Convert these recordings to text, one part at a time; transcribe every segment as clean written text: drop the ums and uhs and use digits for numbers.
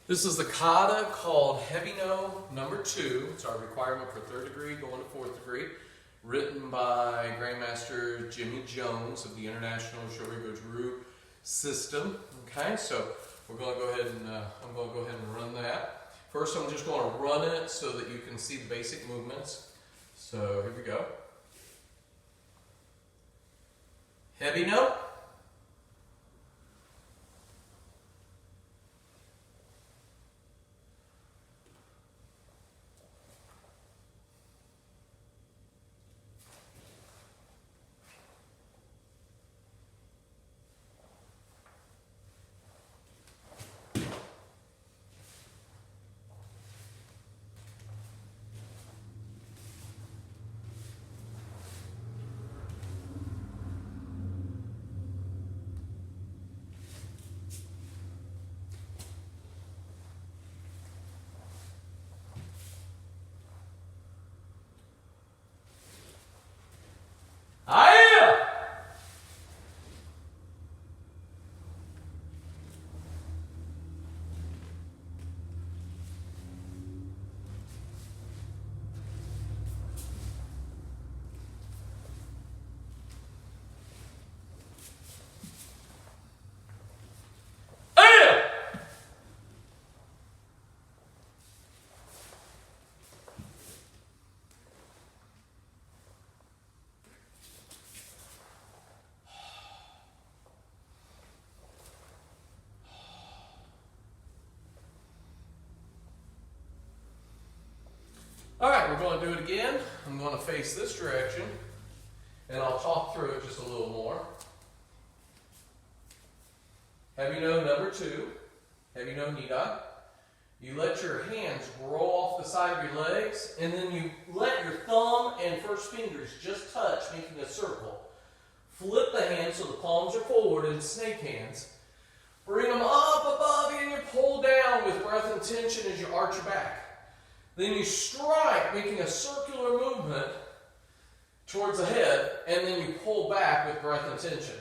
This is the kata called Hebino number 2. It's our requirement for 3rd degree going to 4th degree. Written by Grandmaster Jimmy Jones of the International Shoryugo-Juru system. Okay, so we're going to go ahead and I'm going to go ahead and run that. First, I'm just going to run it so that you can see the basic movements. So here we go. Hebino. Alright, we're going to do it again. I'm going to face this direction, and I'll talk through it just a little more. Hebino number 2, Hebino nidai. You let your hands roll off the side of your legs, and then you let your thumb and first fingers just touch, making a circle. Flip the hands so the palms are forward in snake hands. Bring them up above you, and you pull down with breath and tension as you arch your back. Then you strike, making a circular movement towards the head, and then you pull back with breath and tension.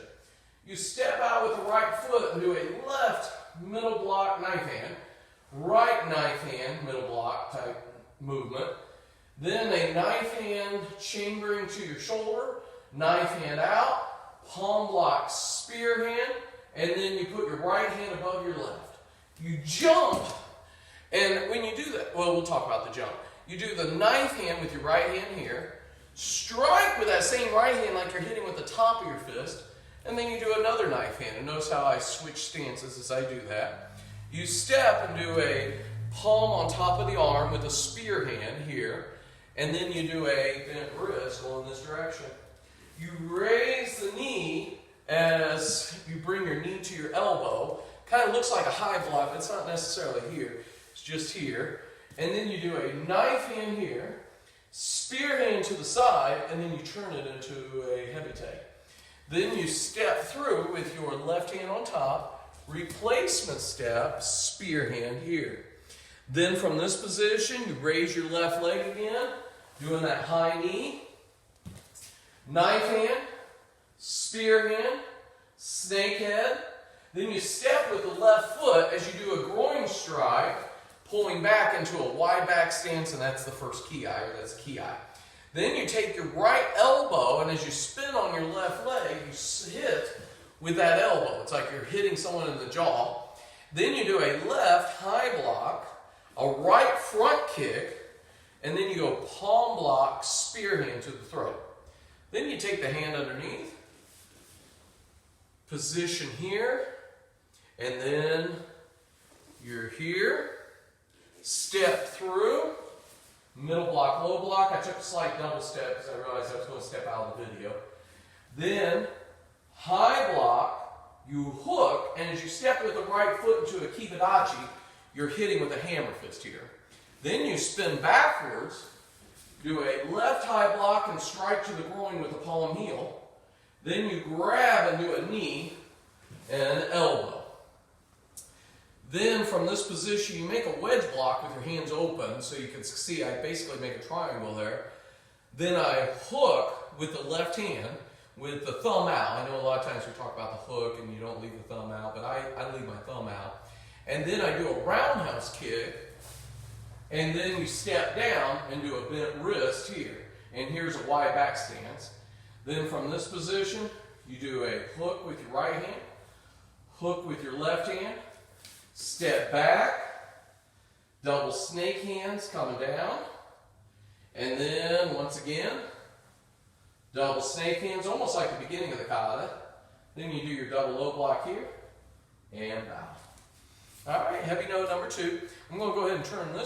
You step out with the right foot and do a left middle block knife hand, right knife hand middle block type movement. Then a knife hand chambering to your shoulder, knife hand out, palm block spear hand, and then you put your right hand above your left. You jump. And when you do that, well, we'll talk about the jump. You do the knife hand with your right hand here, strike with that same right hand like you're hitting with the top of your fist, and then you do another knife hand. And notice how I switch stances as I do that. You step and do a palm on top of the arm with a spear hand here, and then you do a bent wrist going this direction. You raise the knee as you bring your knee to your elbow. Kind of looks like a high block, but it's not necessarily here. It's just here. And then you do a knife hand here, spear hand to the side, and then you turn it into a heavy take. Then you step through with your left hand on top, replacement step, spear hand here. Then from this position, you raise your left leg again, doing that high knee, knife hand, spear hand, snake head. Then you step with the left foot as you do a groin strike, pulling back into a wide back stance, and that's the first ki, or that's ki. Then you take your right elbow, and as you spin on your left leg, you hit with that elbow. It's like you're hitting someone in the jaw. Then you do a left high block, a right front kick, and then you go palm block, spear hand to the throat. Then you take the hand underneath, position here, and then you're here, step through, middle block, low block. I took a slight double step because I realized I was going to step out of the video. Then high block, you hook, and as you step with the right foot into a kibadachi, you're hitting with a hammer fist here. Then you spin backwards, do a left high block and strike to the groin with the palm heel. Then you grab and do a knee and an elbow. Then from this position, you make a wedge block with your hands open, so you can see I basically make a triangle there. Then I hook with the left hand with the thumb out. I know a lot of times we talk about the hook and you don't leave the thumb out, but I leave my thumb out. And then I do a roundhouse kick, and then you step down and do a bent wrist here. And here's a Y back stance. Then from this position, you do a hook with your right hand, hook with your left hand, step back, double snake hands coming down, and then once again, double snake hands, almost like the beginning of the kata. Then you do your double low block here, and bow. All right, Hebino number 2. I'm going to go ahead and turn this